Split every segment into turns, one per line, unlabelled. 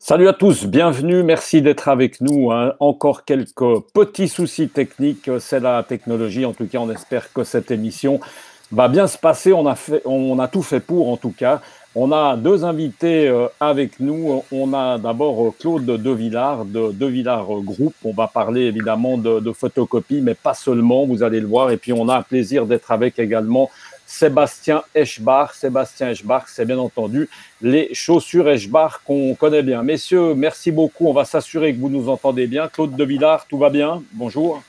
Salut à tous, bienvenue, merci d'être avec nous, hein. Encore quelques petits soucis techniques, c'est la technologie. En tout cas, on espère que cette émission va bien se passer. On a tout fait pour, en tout cas. On a deux invités avec nous. On a d'abord Claude Devillard de Devillard Group. On va parler évidemment de photocopie, mais pas seulement, vous allez le voir. Et puis, on a un plaisir d'être avec également Sébastien Eschbach. Sébastien Eschbach, c'est bien entendu les chaussures Eschbach qu'on connaît bien. Messieurs, merci beaucoup. On va s'assurer que vous nous entendez bien. Claude Devillard, tout va bien? Bonjour.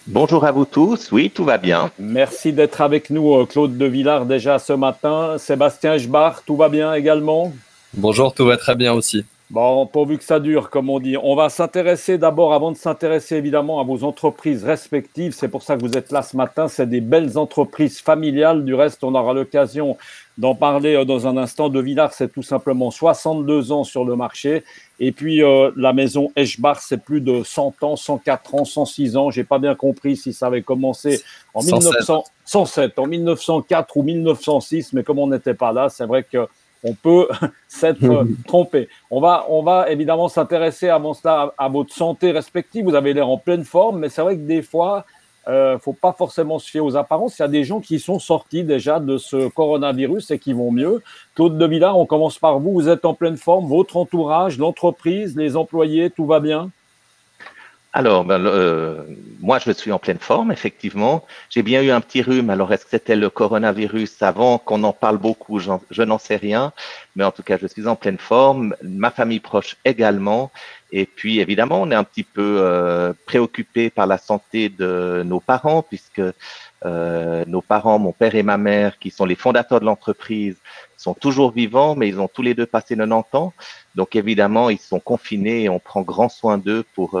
Bonjour à vous tous. Oui, tout va bien.
Merci d'être avec nous, Claude Devillard, déjà ce matin. Sébastien Eschbach, tout va bien également?
Bonjour, tout va très bien aussi.
Bon, pourvu que ça dure, comme on dit. On va s'intéresser d'abord, avant de s'intéresser évidemment à vos entreprises respectives. C'est pour ça que vous êtes là ce matin. C'est des belles entreprises familiales. Du reste, on aura l'occasion d'en parler dans un instant. Devillard, c'est tout simplement 62 ans sur le marché. Et puis, la maison Eschbach, c'est plus de 100 ans, 104 ans, 106 ans. J'ai pas bien compris si ça avait commencé en 107, en 1904 ou 1906. Mais comme on n'était pas là, c'est vrai que on peut s'être trompé. On va évidemment s'intéresser avant cela à votre santé respective. Vous avez l'air en pleine forme, mais c'est vrai que des fois, faut pas forcément se fier aux apparences. Il y a des gens qui sont sortis déjà de ce coronavirus et qui vont mieux. Claude Devillard, on commence par vous. Vous êtes en pleine forme. Votre entourage, l'entreprise, les employés, tout va bien?
Alors, moi, je suis en pleine forme, effectivement. J'ai bien eu un petit rhume. Alors, est-ce que c'était le coronavirus avant qu'on en parle beaucoup? Je n'en sais rien. Mais en tout cas, je suis en pleine forme. Ma famille proche également. Et puis, évidemment, on est un petit peu préoccupé par la santé de nos parents, puisque nos parents, mon père et ma mère, qui sont les fondateurs de l'entreprise, sont toujours vivants, mais ils ont tous les deux passé 90 ans. Donc, évidemment, ils sont confinés et on prend grand soin d'eux pour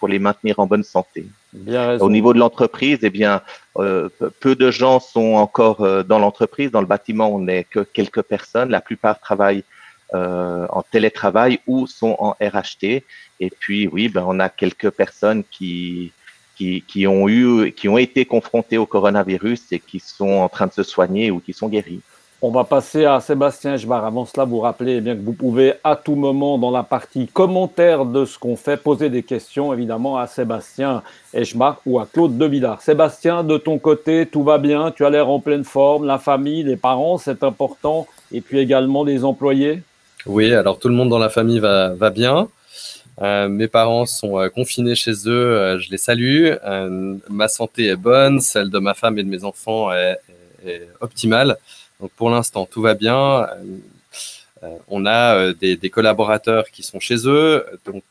les maintenir en bonne santé.
Bien raison.
Au niveau de l'entreprise, eh bien, peu de gens sont encore dans l'entreprise. Dans le bâtiment, on n'est que quelques personnes. La plupart travaillent en télétravail ou sont en RHT. Et puis, oui, on a quelques personnes qui ont été confrontées au coronavirus et qui sont en train de se soigner ou qui sont guéris.
On va passer à Sébastien Eschbach. Avant cela, vous rappelez bien que vous pouvez à tout moment dans la partie commentaires de ce qu'on fait poser des questions évidemment à Sébastien Eschbach ou à Claude Devillard. Sébastien, de ton côté, tout va bien? Tu as l'air en pleine forme. La famille, les parents, c'est important. Et puis également les employés?
Oui, alors tout le monde dans la famille va bien. Mes parents sont confinés chez eux, je les salue. Ma santé est bonne, celle de ma femme et de mes enfants est optimale. Donc pour l'instant, tout va bien. On a des collaborateurs qui sont chez eux, donc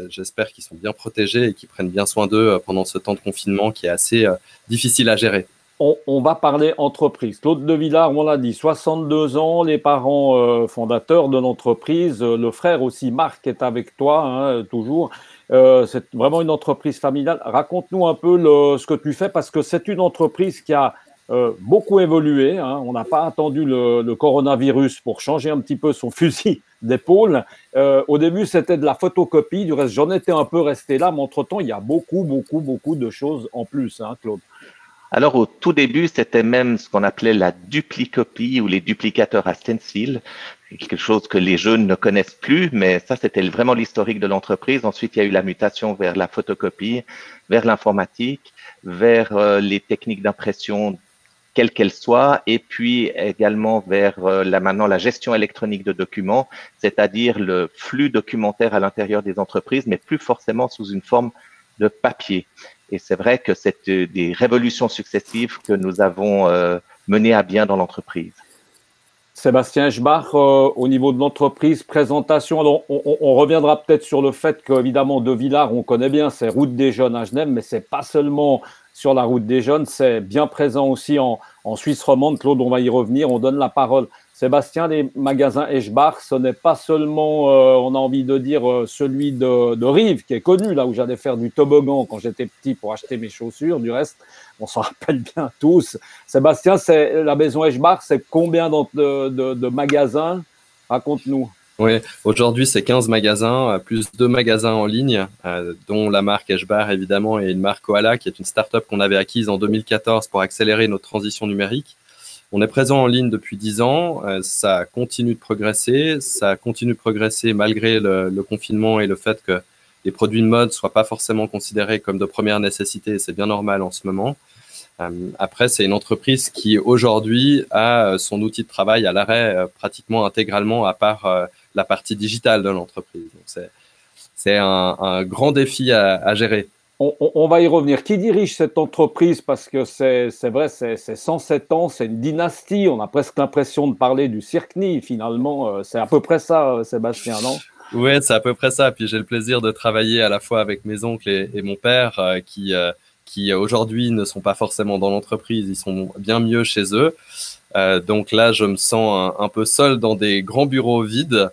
j'espère qu'ils sont bien protégés et qu'ils prennent bien soin d'eux pendant ce temps de confinement qui est assez difficile à gérer.
On va parler entreprise. Claude Devillard, on l'a dit, 62 ans, les parents fondateurs de l'entreprise, le frère aussi, Marc, est avec toi, hein, toujours. C'est vraiment une entreprise familiale. Raconte-nous un peu ce que tu fais, parce que c'est une entreprise qui a beaucoup évolué, hein. On n'a pas attendu le coronavirus pour changer un petit peu son fusil d'épaule. Au début, c'était de la photocopie. Du reste, j'en étais un peu resté là, mais entre-temps, il y a beaucoup de choses en plus, hein, Claude.
Alors, au tout début, c'était même ce qu'on appelait la duplicopie ou les duplicateurs à stencil, quelque chose que les jeunes ne connaissent plus, mais ça, c'était vraiment l'historique de l'entreprise. Ensuite, il y a eu la mutation vers la photocopie, vers l'informatique, vers les techniques d'impression, quelles qu'elles soient, et puis également vers maintenant la gestion électronique de documents, c'est-à-dire le flux documentaire à l'intérieur des entreprises, mais plus forcément sous une forme de papier. Et c'est vrai que c'est des révolutions successives que nous avons menées à bien dans l'entreprise.
Sébastien Eschbach, au niveau de l'entreprise, présentation. Alors, on reviendra peut-être sur le fait qu'évidemment, Devillard, on connaît bien, c'est Route des Jeunes à Genève, mais c'est pas seulement sur la Route des Jeunes, c'est bien présent aussi en Suisse romande. Claude, on va y revenir, on donne la parole. Sébastien, les magasins Eschbach, ce n'est pas seulement, on a envie de dire, celui de Rive, qui est connu, là où j'allais faire du toboggan quand j'étais petit pour acheter mes chaussures. Du reste, on s'en rappelle bien tous. Sébastien, c'est la maison Eschbach, c'est combien de magasins? Raconte-nous.
Oui, aujourd'hui, c'est 15 magasins, plus 2 magasins en ligne, dont la marque Eschbach, évidemment, et une marque Koala, qui est une start-up qu'on avait acquise en 2014 pour accélérer notre transition numérique. On est présent en ligne depuis 10 ans, ça continue de progresser, malgré le confinement et le fait que les produits de mode ne soient pas forcément considérés comme de première nécessité, c'est bien normal en ce moment. Après, c'est une entreprise qui aujourd'hui a son outil de travail à l'arrêt pratiquement intégralement, à part la partie digitale de l'entreprise. Donc c'est un grand défi à gérer.
On va y revenir. Qui dirige cette entreprise? Parce que c'est vrai, c'est 107 ans, c'est une dynastie. On a presque l'impression de parler du Cirque-Nid, finalement. C'est à peu près ça, Sébastien, non?
Oui, c'est à peu près ça. Puis j'ai le plaisir de travailler à la fois avec mes oncles et mon père qui aujourd'hui ne sont pas forcément dans l'entreprise, ils sont bien mieux chez eux. Donc là, je me sens un peu seul dans des grands bureaux vides,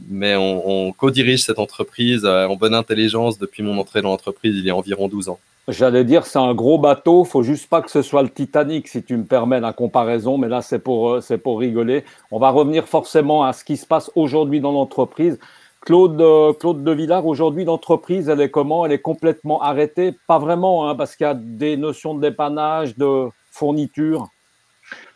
mais on co-dirige cette entreprise en bonne intelligence depuis mon entrée dans l'entreprise il y a environ 12 ans.
J'allais dire, c'est un gros bateau, faut juste pas que ce soit le Titanic, si tu me permets la comparaison, mais là, c'est pour rigoler. On va revenir forcément à ce qui se passe aujourd'hui dans l'entreprise. Claude de Villard, aujourd'hui, l'entreprise, elle est comment? Elle est complètement arrêtée? Pas vraiment, hein, parce qu'il y a des notions de dépannage, de fourniture.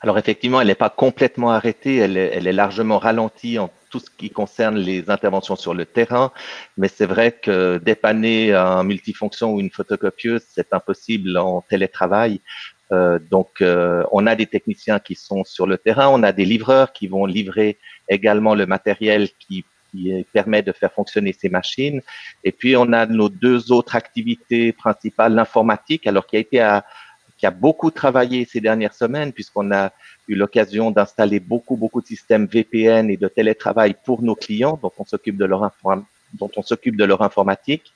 Alors effectivement, elle n'est pas complètement arrêtée, elle est largement ralentie en tout ce qui concerne les interventions sur le terrain, mais c'est vrai que dépanner un multifonction ou une photocopieuse, c'est impossible en télétravail. On a des techniciens qui sont sur le terrain, on a des livreurs qui vont livrer également le matériel qui permet de faire fonctionner ces machines. Et puis, on a nos deux autres activités principales, l'informatique, alors qui a beaucoup travaillé ces dernières semaines, puisqu'on a eu l'occasion d'installer beaucoup de systèmes VPN et de télétravail pour nos clients, dont on s'occupe de leur informatique.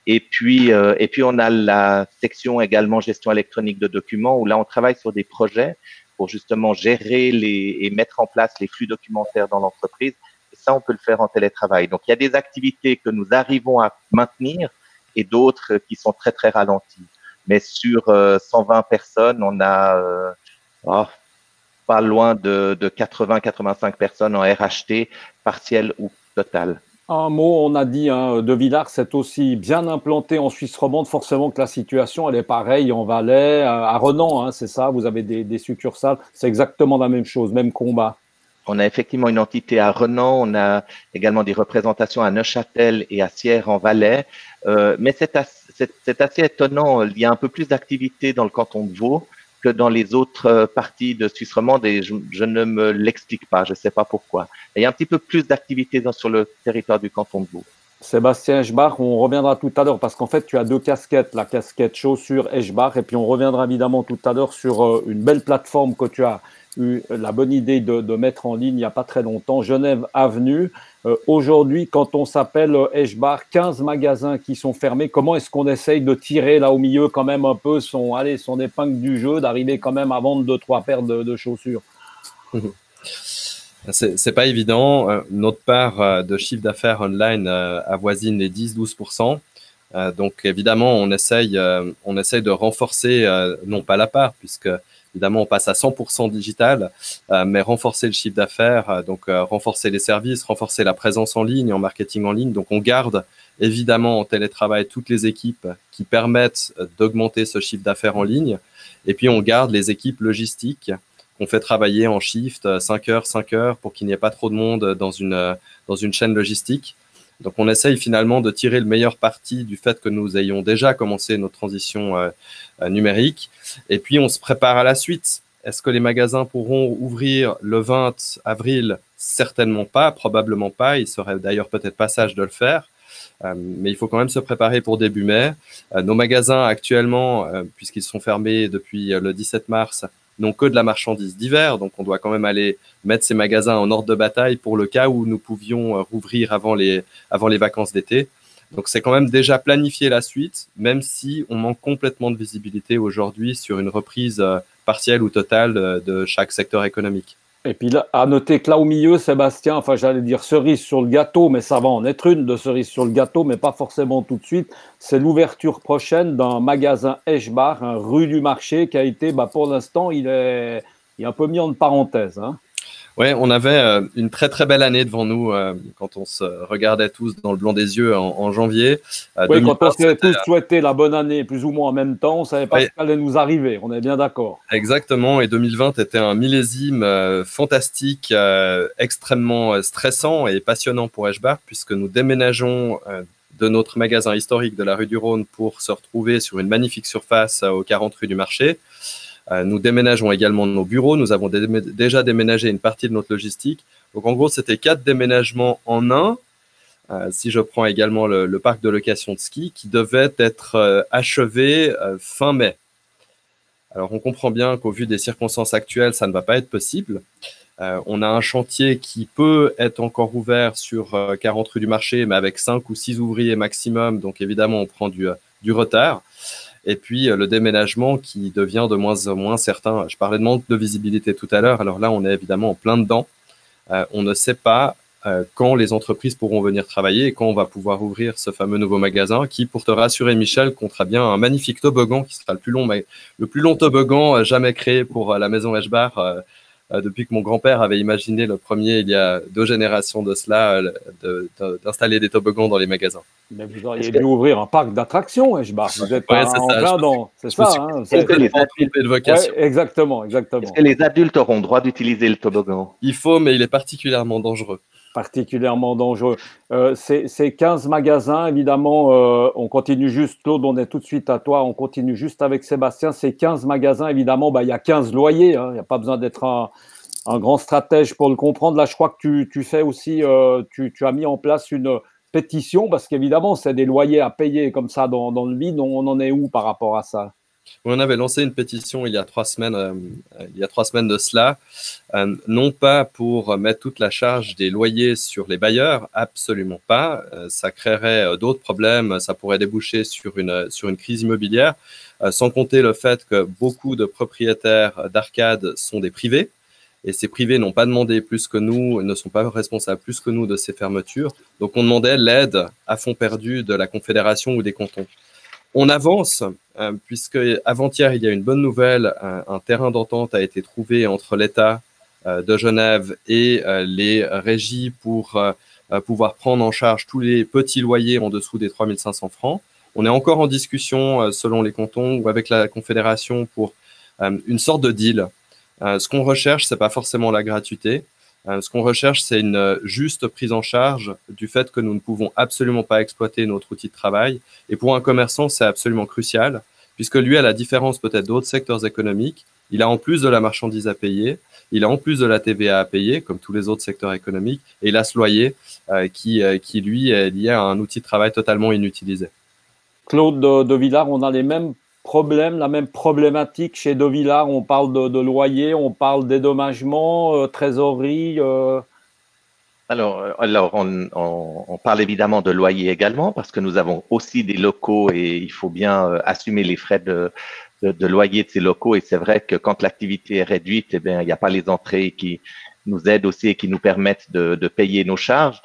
Et puis, on a la section également gestion électronique de documents, où là, on travaille sur des projets pour justement gérer et mettre en place les flux documentaires dans l'entreprise. Et ça, on peut le faire en télétravail. Donc, il y a des activités que nous arrivons à maintenir et d'autres qui sont très, très ralenties. Mais sur 120 personnes, on a pas loin de 80-85 personnes en RHT, partiel ou total.
Un mot, on a dit, hein, de Villars, c'est aussi bien implanté en Suisse romande, forcément que la situation, elle est pareille en Valais, à Renan, hein, c'est ça, vous avez des succursales, c'est exactement la même chose, même combat.
On a effectivement une entité à Renan, on a également des représentations à Neuchâtel et à Sierre en Valais, mais c'est assez étonnant, il y a un peu plus d'activité dans le canton de Vaud que dans les autres parties de Suisse romande et je ne me l'explique pas, je ne sais pas pourquoi. Il y a un petit peu plus d'activité sur le territoire du canton de Vaud.
Sébastien Eschbach, on reviendra tout à l'heure parce qu'en fait tu as deux casquettes, la casquette chaussures Eschbach et puis on reviendra évidemment tout à l'heure sur une belle plateforme que tu as eu la bonne idée de mettre en ligne il n'y a pas très longtemps, Genève Avenue. Aujourd'hui, quand on s'appelle Eschbach, 15 magasins qui sont fermés, comment est-ce qu'on essaye de tirer là au milieu quand même un peu son épingle du jeu, d'arriver quand même à vendre 2-3 paires de chaussures?
C'est pas évident. Notre part de chiffre d'affaires online avoisine les 10-12%. Donc évidemment, on essaye de renforcer, non pas la part, puisque évidemment on passe à 100% digital, mais renforcer le chiffre d'affaires, donc renforcer les services, renforcer la présence en ligne, en marketing en ligne. Donc on garde évidemment en télétravail toutes les équipes qui permettent d'augmenter ce chiffre d'affaires en ligne. Et puis on garde les équipes logistiques qu'on fait travailler en shift 5 heures pour qu'il n'y ait pas trop de monde dans une chaîne logistique. Donc, on essaye finalement de tirer le meilleur parti du fait que nous ayons déjà commencé notre transition numérique. Et puis, on se prépare à la suite. Est-ce que les magasins pourront ouvrir le 20 avril? Certainement pas, probablement pas. Il serait d'ailleurs peut-être pas sage de le faire. Mais il faut quand même se préparer pour début mai. Nos magasins actuellement, puisqu'ils sont fermés depuis le 17 mars, n'ont que de la marchandise d'hiver, donc on doit quand même aller mettre ces magasins en ordre de bataille pour le cas où nous pouvions rouvrir avant les vacances d'été. Donc c'est quand même déjà planifié la suite, même si on manque complètement de visibilité aujourd'hui sur une reprise partielle ou totale de chaque secteur économique.
Et puis là, à noter que là au milieu, Sébastien, enfin j'allais dire cerise sur le gâteau, mais ça va en être une de cerise sur le gâteau, mais pas forcément tout de suite. C'est l'ouverture prochaine d'un magasin Eschbach, rue du Marché, qui a été, pour l'instant, il est un peu mis en parenthèse. Hein.
Ouais, on avait une très très belle année devant nous quand on se regardait tous dans le blanc des yeux en janvier.
Oui,
2020,
quand on s'est tous souhaité la bonne année, plus ou moins en même temps, on ne savait pas
ouais,
ce qui allait nous arriver. On est bien d'accord.
exactement. Et 2020 était un millésime fantastique, extrêmement stressant et passionnant pour Eschbach, puisque nous déménageons de notre magasin historique de la rue du Rhône pour se retrouver sur une magnifique surface aux 40 rue du Marché. Nous déménageons également nos bureaux. Nous avons déjà déménagé une partie de notre logistique. Donc, en gros, c'était 4 déménagements en un. Si je prends également le parc de location de ski qui devait être achevé fin mai. Alors, on comprend bien qu'au vu des circonstances actuelles, ça ne va pas être possible. On a un chantier qui peut être encore ouvert sur 40 rue du Marché, mais avec 5 ou 6 ouvriers maximum. Donc, évidemment, on prend du retard. Et puis, le déménagement qui devient de moins en moins certain. Je parlais de manque de visibilité tout à l'heure. Alors là, on est évidemment en plein dedans. On ne sait pas quand les entreprises pourront venir travailler et quand on va pouvoir ouvrir ce fameux nouveau magasin qui, pour te rassurer, Michel, comptera bien un magnifique toboggan qui sera le plus long toboggan jamais créé pour la maison Eschbach. Depuis que mon grand-père avait imaginé le premier, il y a 2 générations de cela, d'installer des toboggans dans les magasins.
Mais vous auriez dû ouvrir un parc d'attractions, Eschbach. Vous êtes
Ouais,
en
ça.
plein dans. C'est
Je me
ça,
suis
hein,
complètement trompé de vocation.
Ouais, exactement,
Est-ce
exactement.
que les adultes auront droit d'utiliser le toboggan?
Il faut, mais il est particulièrement dangereux.
Particulièrement dangereux. Ces 15 magasins, évidemment, on continue juste, Claude, on est tout de suite à toi, on continue juste avec Sébastien. Ces 15 magasins, évidemment, bah, il y a 15 loyers, hein, il n'y a pas besoin d'être un grand stratège pour le comprendre. Là, je crois que tu fais aussi, tu as mis en place une pétition, parce qu'évidemment, c'est des loyers à payer comme ça dans le vide. On en est où par rapport à ça?
On avait lancé une pétition il y a 3 semaines, de cela, non pas pour mettre toute la charge des loyers sur les bailleurs, absolument pas. Ça créerait d'autres problèmes, ça pourrait déboucher sur une crise immobilière, sans compter le fait que beaucoup de propriétaires d'arcades sont des privés. Et ces privés n'ont pas demandé plus que nous, ne sont pas responsables plus que nous de ces fermetures. Donc, on demandait l'aide à fonds perdu de la Confédération ou des cantons. On avance, puisque avant-hier, il y a une bonne nouvelle. Un terrain d'entente a été trouvé entre l'État de Genève et les régies pour pouvoir prendre en charge tous les petits loyers en dessous des 3 500 francs. On est encore en discussion, selon les cantons ou avec la Confédération, pour une sorte de deal. Ce qu'on recherche, c'est pas forcément la gratuité. Ce qu'on recherche, c'est une juste prise en charge du fait que nous ne pouvons absolument pas exploiter notre outil de travail. Et pour un commerçant, c'est absolument crucial, puisque lui, à la différence peut-être d'autres secteurs économiques, il a en plus de la marchandise à payer, il a en plus de la TVA à payer, comme tous les autres secteurs économiques, et il a ce loyer qui, lui, est lié à un outil de travail totalement inutilisé.
Claude de Villars, on a les mêmes problèmes, la même problématique chez De Villars. On parle de loyer, on parle dédommagement, trésorerie.
Alors, on parle évidemment de loyer également parce que nous avons aussi des locaux et il faut bien assumer les frais de loyer de ces locaux. Et c'est vrai que quand l'activité est réduite, eh bien, il n'y a pas les entrées qui nous aident aussi et qui nous permettent de payer nos charges.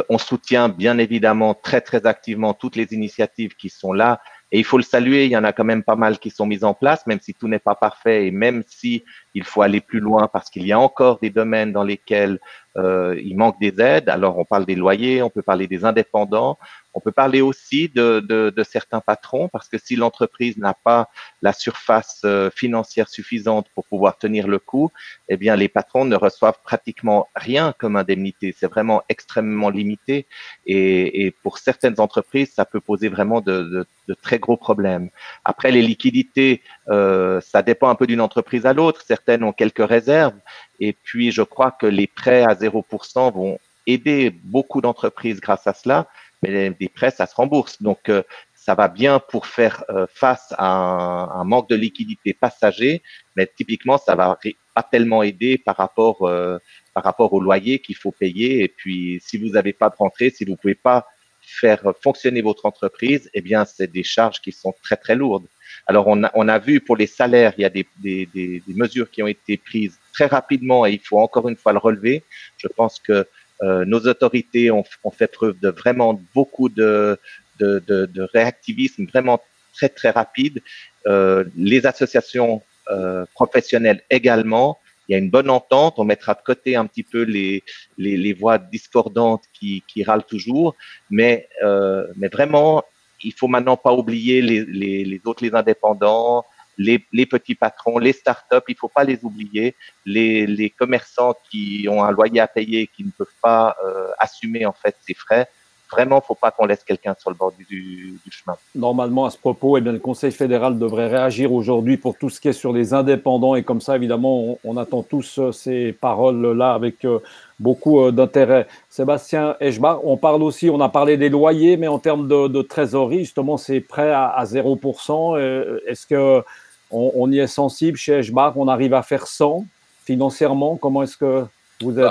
On soutient bien évidemment très, très activement toutes les initiatives qui sont là. Et il faut le saluer, il y en a quand même pas mal qui sont mises en place, même si tout n'est pas parfait et même si il faut aller plus loin parce qu'il y a encore des domaines dans lesquels il manque des aides. Alors, on parle des loyers, on peut parler des indépendants, on peut parler aussi de certains patrons parce que si l'entreprise n'a pas la surface financière suffisante pour pouvoir tenir le coup, eh bien, les patrons ne reçoivent pratiquement rien comme indemnité. C'est vraiment extrêmement limité et pour certaines entreprises, ça peut poser vraiment de très gros problèmes. Après, les liquidités, ça dépend un peu d'une entreprise à l'autre. Certaines ont quelques réserves. Et puis, je crois que les prêts à 0% vont aider beaucoup d'entreprises grâce à cela. Mais des prêts, ça se rembourse. Donc, ça va bien pour faire face à un manque de liquidité passager. Mais typiquement, ça va pas tellement aider par rapport au loyer qu'il faut payer. Et puis, si vous n'avez pas de rentrée, si vous pouvez pas faire fonctionner votre entreprise, eh bien, c'est des charges qui sont très, très lourdes. Alors, on a vu pour les salaires, il y a des mesures qui ont été prises très rapidement et il faut encore une fois le relever. Je pense que nos autorités ont fait preuve de vraiment beaucoup de réactivisme vraiment très, très rapide. Les associations professionnelles également. il y a une bonne entente, on mettra de côté un petit peu les voix discordantes qui râlent toujours, mais vraiment, il faut maintenant pas oublier les autres, les indépendants, les petits patrons, les startups, il faut pas les oublier, les commerçants qui ont un loyer à payer, qui ne peuvent pas assumer en fait ces frais. Vraiment, faut pas qu'on laisse quelqu'un sur le bord du chemin.
Normalement, à ce propos, eh bien, le Conseil fédéral devrait réagir aujourd'hui pour tout ce qui est sur les indépendants. Et comme ça, évidemment, on attend tous ces paroles-là avec beaucoup d'intérêt. Sébastien Eschbach, on parle aussi, on a parlé des loyers, mais en termes de trésorerie, justement, c'est prêt à 0%. Est-ce qu'on y est sensible chez Eschbach? On arrive à faire 100 financièrement? Comment est-ce que vous êtes?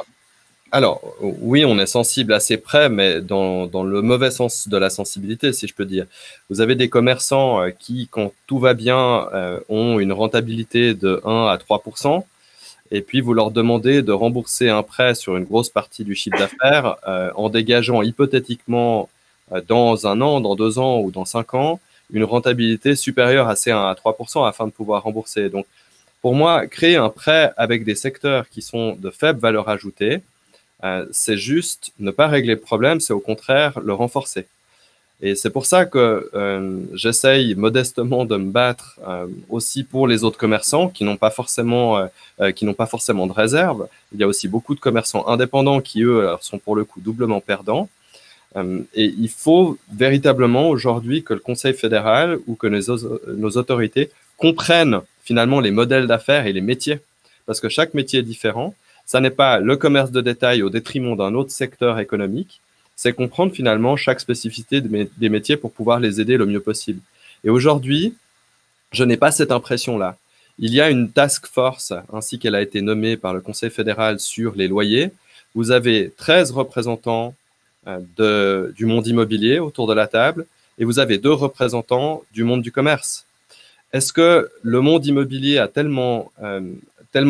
Alors, oui, on est sensible assez près, mais dans le mauvais sens de la sensibilité, si je peux dire. Vous avez des commerçants qui, quand tout va bien, ont une rentabilité de 1 à 3%, et puis vous leur demandez de rembourser un prêt sur une grosse partie du chiffre d'affaires en dégageant hypothétiquement dans 1 an, dans 2 ans ou dans 5 ans, une rentabilité supérieure à ces 1 à 3% afin de pouvoir rembourser. Donc, pour moi, créer un prêt avec des secteurs qui sont de faible valeur ajoutée, c'est juste ne pas régler le problème, c'est au contraire le renforcer. Et c'est pour ça que j'essaye modestement de me battre aussi pour les autres commerçants qui n'ont pas forcément de réserve. Il y a aussi beaucoup de commerçants indépendants qui, eux, sont pour le coup doublement perdants. Et il faut véritablement aujourd'hui que le Conseil fédéral ou que nos autorités comprennent finalement les modèles d'affaires et les métiers. Parce que chaque métier est différent. Ça n'est pas le commerce de détail au détriment d'un autre secteur économique, c'est comprendre finalement chaque spécificité des métiers pour pouvoir les aider le mieux possible. Et aujourd'hui, je n'ai pas cette impression-là. Il y a une task force, ainsi qu'elle a été nommée par le Conseil fédéral sur les loyers. Vous avez 13 représentants du monde immobilier autour de la table et vous avez 2 représentants du monde du commerce. Est-ce que le monde immobilier a tellement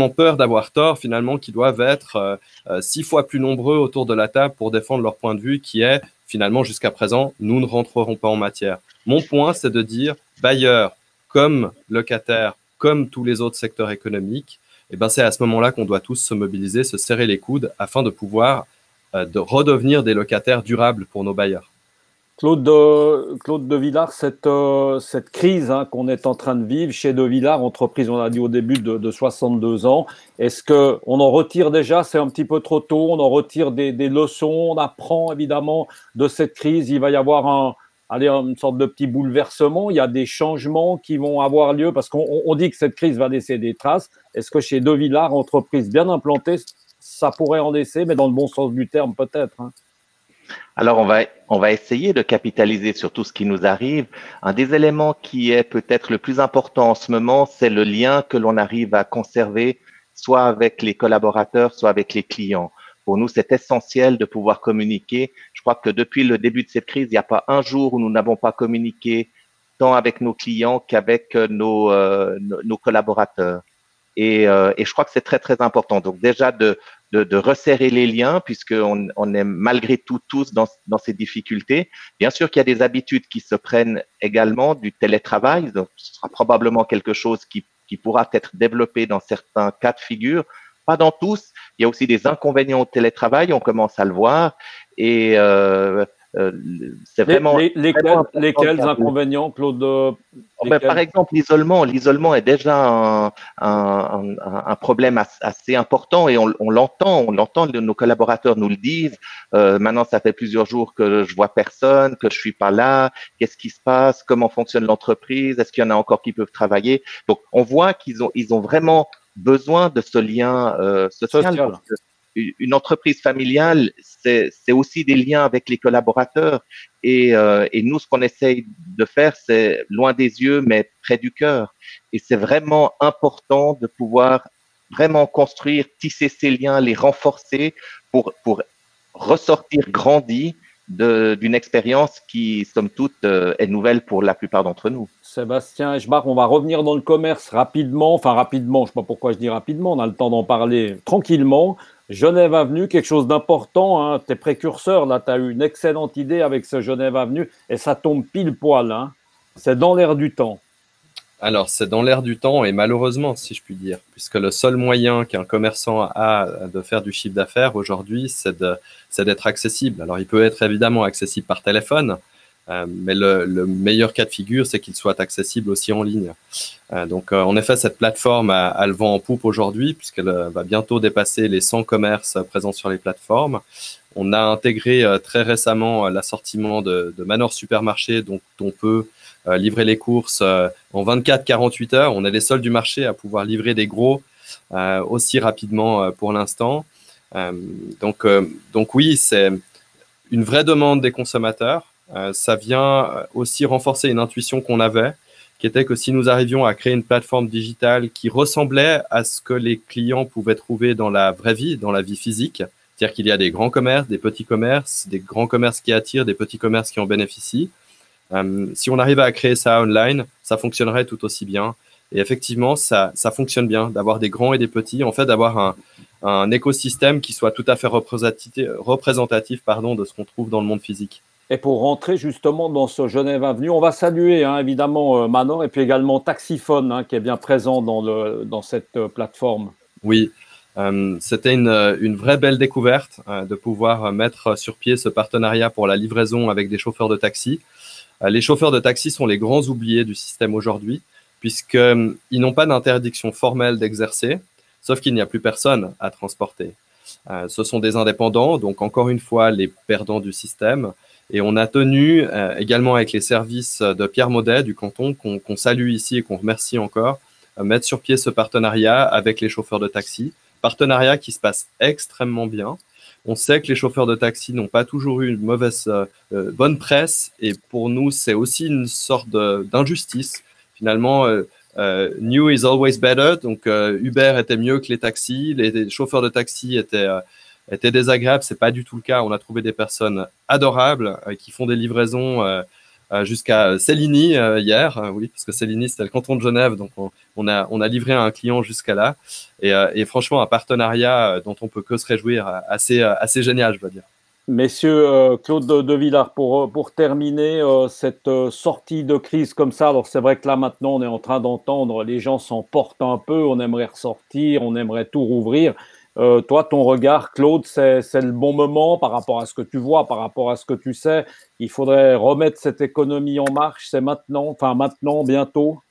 peur d'avoir tort, finalement, qu'ils doivent être 6 fois plus nombreux autour de la table pour défendre leur point de vue, qui est, finalement, jusqu'à présent, nous ne rentrerons pas en matière. Mon point, c'est de dire, bailleurs comme locataires, comme tous les autres secteurs économiques, eh ben, c'est à ce moment-là qu'on doit tous se mobiliser, se serrer les coudes, afin de pouvoir de redevenir des locataires durables pour nos bailleurs.
Claude de Villars, cette crise qu'on est en train de vivre chez De Villars, entreprise, on a dit au début, de 62 ans, est-ce qu'on en retire déjà, c'est un petit peu trop tôt, on en retire des leçons, on apprend évidemment de cette crise, il va y avoir une sorte de petit bouleversement, il y a des changements qui vont avoir lieu, parce qu'on dit que cette crise va laisser des traces. Est-ce que chez De Villars, entreprise bien implantée, ça pourrait en laisser, mais dans le bon sens du terme peut-être,
Alors, on va essayer de capitaliser sur tout ce qui nous arrive. Un des éléments qui est peut-être le plus important en ce moment, c'est le lien que l'on arrive à conserver, soit avec les collaborateurs, soit avec les clients. Pour nous, c'est essentiel de pouvoir communiquer. Je crois que depuis le début de cette crise, il n'y a pas un jour où nous n'avons pas communiqué tant avec nos clients qu'avec nos collaborateurs. Et je crois que c'est très, très important. Donc, déjà, de resserrer les liens, puisqu'on est malgré tout tous dans ces difficultés. Bien sûr qu'il y a des habitudes qui se prennent également, du télétravail. Donc, ce sera probablement quelque chose qui pourra être développé dans certains cas de figure. Pas dans tous. Il y a aussi des inconvénients au télétravail. On commence à le voir. Et c'est vraiment…
Lesquels inconvénients, Claude?
Par exemple, l'isolement est déjà un problème assez important et on l'entend, nos collaborateurs nous le disent. Maintenant, ça fait plusieurs jours que je vois personne, que je suis pas là. Qu'est-ce qui se passe? Comment fonctionne l'entreprise? Est-ce qu'il y en a encore qui peuvent travailler? Donc, on voit qu'ils ont vraiment besoin de ce lien social. Parce que une entreprise familiale, c'est aussi des liens avec les collaborateurs. Et nous, ce qu'on essaye de faire, c'est loin des yeux, mais près du cœur. Et c'est vraiment important de pouvoir vraiment construire, tisser ces liens, les renforcer pour ressortir grandi d'une expérience qui, somme toute, est nouvelle pour la plupart d'entre nous.
Sébastien Eschbach, on va revenir dans le commerce rapidement. Enfin, rapidement, je ne sais pas pourquoi je dis rapidement, on a le temps d'en parler tranquillement. Genève Avenue, quelque chose d'important, tu es précurseur, là, tu as eu une excellente idée avec ce Genève Avenue et ça tombe pile poil, c'est dans l'air du temps.
Alors, c'est dans l'air du temps et malheureusement, si je puis dire, puisque le seul moyen qu'un commerçant a de faire du chiffre d'affaires aujourd'hui, c'est d'être accessible. Alors, il peut être évidemment accessible par téléphone, mais le meilleur cas de figure, c'est qu'il soit accessible aussi en ligne. Donc, en effet, cette plateforme a le vent en poupe aujourd'hui, puisqu'elle va bientôt dépasser les 100 commerces présents sur les plateformes. On a intégré très récemment l'assortiment de Manor Supermarché, dont on peut livrer les courses en 24-48 heures. On est les seuls du marché à pouvoir livrer des gros aussi rapidement pour l'instant. Donc oui, c'est une vraie demande des consommateurs. Ça vient aussi renforcer une intuition qu'on avait, qui était que si nous arrivions à créer une plateforme digitale qui ressemblait à ce que les clients pouvaient trouver dans la vraie vie, dans la vie physique, c'est-à-dire qu'il y a des grands commerces, des petits commerces, des grands commerces qui attirent, des petits commerces qui en bénéficient. Si on arrivait à créer ça online, ça fonctionnerait tout aussi bien. Et effectivement, ça fonctionne bien d'avoir des grands et des petits, en fait, d'avoir un écosystème qui soit tout à fait représentatif de ce qu'on trouve dans le monde physique.
Et pour rentrer justement dans ce Genève Avenue, on va saluer évidemment Manor et puis également Taxiphone qui est bien présent dans cette plateforme.
Oui, c'était une vraie belle découverte de pouvoir mettre sur pied ce partenariat pour la livraison avec des chauffeurs de taxi. Les chauffeurs de taxi sont les grands oubliés du système aujourd'hui, puisqu'ils n'ont pas d'interdiction formelle d'exercer, sauf qu'il n'y a plus personne à transporter. Ce sont des indépendants, donc encore une fois, les perdants du système. Et on a tenu également avec les services de Pierre Maudet du canton, qu'on salue ici et qu'on remercie encore, mettre sur pied ce partenariat avec les chauffeurs de taxi. Partenariat qui se passe extrêmement bien. On sait que les chauffeurs de taxi n'ont pas toujours eu une bonne presse, et pour nous, c'est aussi une sorte d'injustice. Finalement, new is always better, donc Uber était mieux que les taxis, les chauffeurs de taxi étaient désagréables, c'est pas du tout le cas. On a trouvé des personnes adorables qui font des livraisons jusqu'à Céligny hier, oui, parce que Céligny c'était le canton de Genève, donc on a livré à un client jusqu'à là, et franchement un partenariat dont on peut que se réjouir, assez génial, je dois dire.
Messieurs, Claude de Villars, pour terminer cette sortie de crise comme ça, alors c'est vrai que là maintenant on est en train d'entendre, les gens s'emportent un peu, on aimerait ressortir, on aimerait tout rouvrir. Toi, ton regard, Claude, c'est le bon moment par rapport à ce que tu vois, par rapport à ce que tu sais. Il faudrait remettre cette économie en marche. C'est maintenant, bientôt.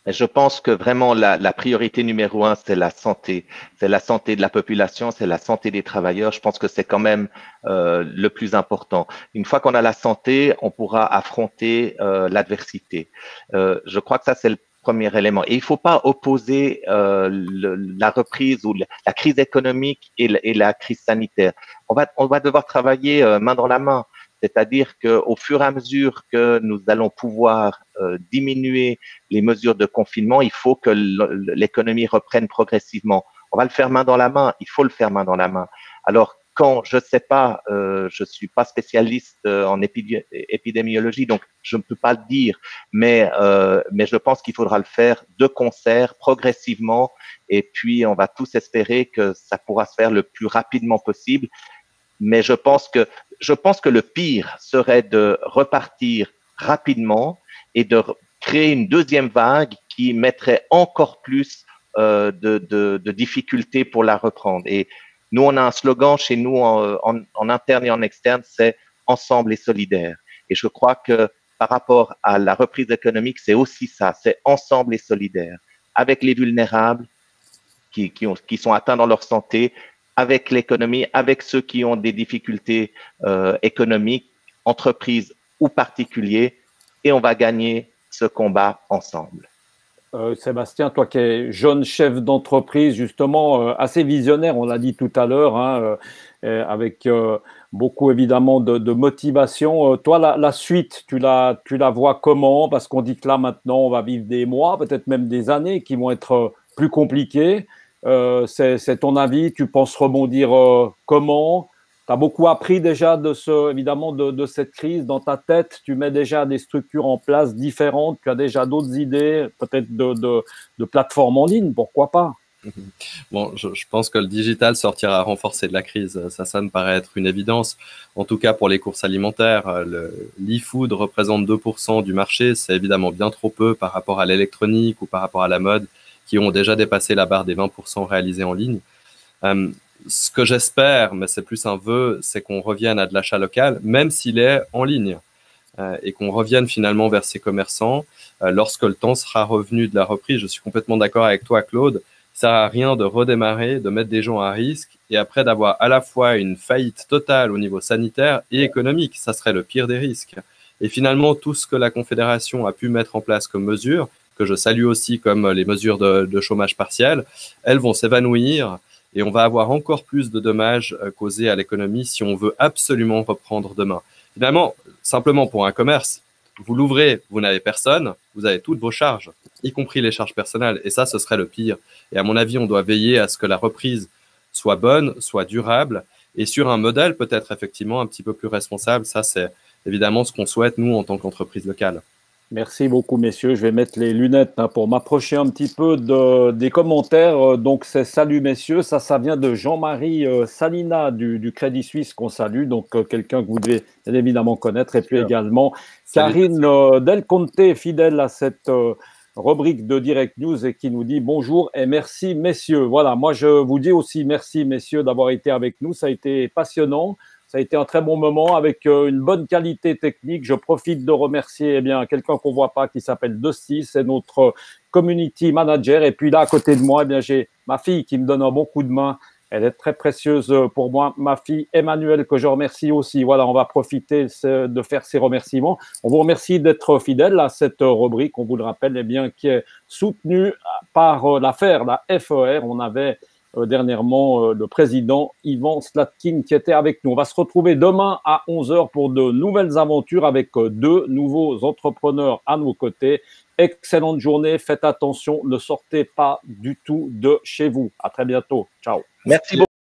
Je pense que vraiment la priorité numéro un, c'est la santé. C'est la santé de la population, c'est la santé des travailleurs. Je pense que c'est quand même le plus important. Une fois qu'on a la santé, on pourra affronter l'adversité. Je crois que ça, c'est le premier élément. Et il ne faut pas opposer la reprise ou la crise économique et la crise sanitaire. On va devoir travailler main dans la main. C'est-à-dire qu'au fur et à mesure que nous allons pouvoir diminuer les mesures de confinement, il faut que l'économie reprenne progressivement. On va le faire main dans la main, il faut le faire main dans la main. Alors, quand je sais pas, je suis pas spécialiste en épidémiologie, donc je ne peux pas le dire, mais je pense qu'il faudra le faire de concert, progressivement, et puis on va tous espérer que ça pourra se faire le plus rapidement possible. Mais je pense que le pire serait de repartir rapidement et de créer une deuxième vague qui mettrait encore plus de difficultés pour la reprendre. Et nous, on a un slogan chez nous en interne et en externe, c'est « Ensemble et solidaire ». Et je crois que par rapport à la reprise économique, c'est aussi ça, c'est « Ensemble et solidaire », avec les vulnérables qui sont atteints dans leur santé, avec l'économie, avec ceux qui ont des difficultés économiques, entreprises ou particuliers, et on va gagner ce combat ensemble.
Sébastien, toi qui es jeune chef d'entreprise, justement, assez visionnaire, on l'a dit tout à l'heure, avec beaucoup évidemment de motivation. Toi, la suite, tu la vois comment? Parce qu'on dit que là, maintenant, on va vivre des mois, peut-être même des années qui vont être plus compliquées. C'est ton avis, tu penses rebondir comment? Tu as beaucoup appris déjà évidemment de cette crise dans ta tête, tu mets déjà des structures en place différentes, tu as déjà d'autres idées, peut-être de plateformes en ligne, pourquoi pas?
Bon, je pense que le digital sortira renforcé de la crise. Ça me paraît être une évidence. En tout cas, pour les courses alimentaires, l'e-food représente 2% du marché. C'est évidemment bien trop peu par rapport à l'électronique ou par rapport à la mode, qui ont déjà dépassé la barre des 20% réalisés en ligne. Euh, Ce que j'espère, mais c'est plus un vœu, c'est qu'on revienne à de l'achat local, même s'il est en ligne, et qu'on revienne finalement vers ces commerçants lorsque le temps sera revenu de la reprise. Je suis complètement d'accord avec toi, Claude. Ça sert à rien de redémarrer, de mettre des gens à risque, et après d'avoir à la fois une faillite totale au niveau sanitaire et économique. Ça serait le pire des risques. Et finalement, tout ce que la Confédération a pu mettre en place comme mesures, que je salue aussi comme les mesures de chômage partiel, elles vont s'évanouir et on va avoir encore plus de dommages causés à l'économie si on veut absolument reprendre demain. Finalement, simplement pour un commerce, vous l'ouvrez, vous n'avez personne, vous avez toutes vos charges, y compris les charges personnelles, et ça, ce serait le pire. Et à mon avis, on doit veiller à ce que la reprise soit bonne, soit durable, et sur un modèle peut-être effectivement un petit peu plus responsable. Ça, c'est évidemment ce qu'on souhaite, nous, en tant qu'entreprise locale.
Merci beaucoup, messieurs. Je vais mettre les lunettes pour m'approcher un petit peu des commentaires. Donc, c'est salut, messieurs. Ça vient de Jean-Marie Salina du Crédit Suisse qu'on salue. Donc, quelqu'un que vous devez bien évidemment connaître. Et puis également, Karine Del Conte, fidèle à cette rubrique de Direct News et qui nous dit bonjour et merci, messieurs. Voilà, moi, je vous dis aussi merci, messieurs, d'avoir été avec nous. Ça a été passionnant. Ça a été un très bon moment avec une bonne qualité technique. Je profite de remercier quelqu'un qu'on ne voit pas qui s'appelle Dusty, c'est notre community manager. Et puis là, à côté de moi, j'ai ma fille qui me donne un bon coup de main. Elle est très précieuse pour moi, ma fille Emmanuelle, que je remercie aussi. Voilà, on va profiter de faire ces remerciements. On vous remercie d'être fidèle à cette rubrique, on vous le rappelle, qui est soutenue par la FER. On avait dernièrement le président Ivan Slatkin qui était avec nous. On va se retrouver demain à 11h pour de nouvelles aventures avec deux nouveaux entrepreneurs à nos côtés. Excellente journée, faites attention, ne sortez pas du tout de chez vous. À très bientôt. Ciao.
Merci beaucoup.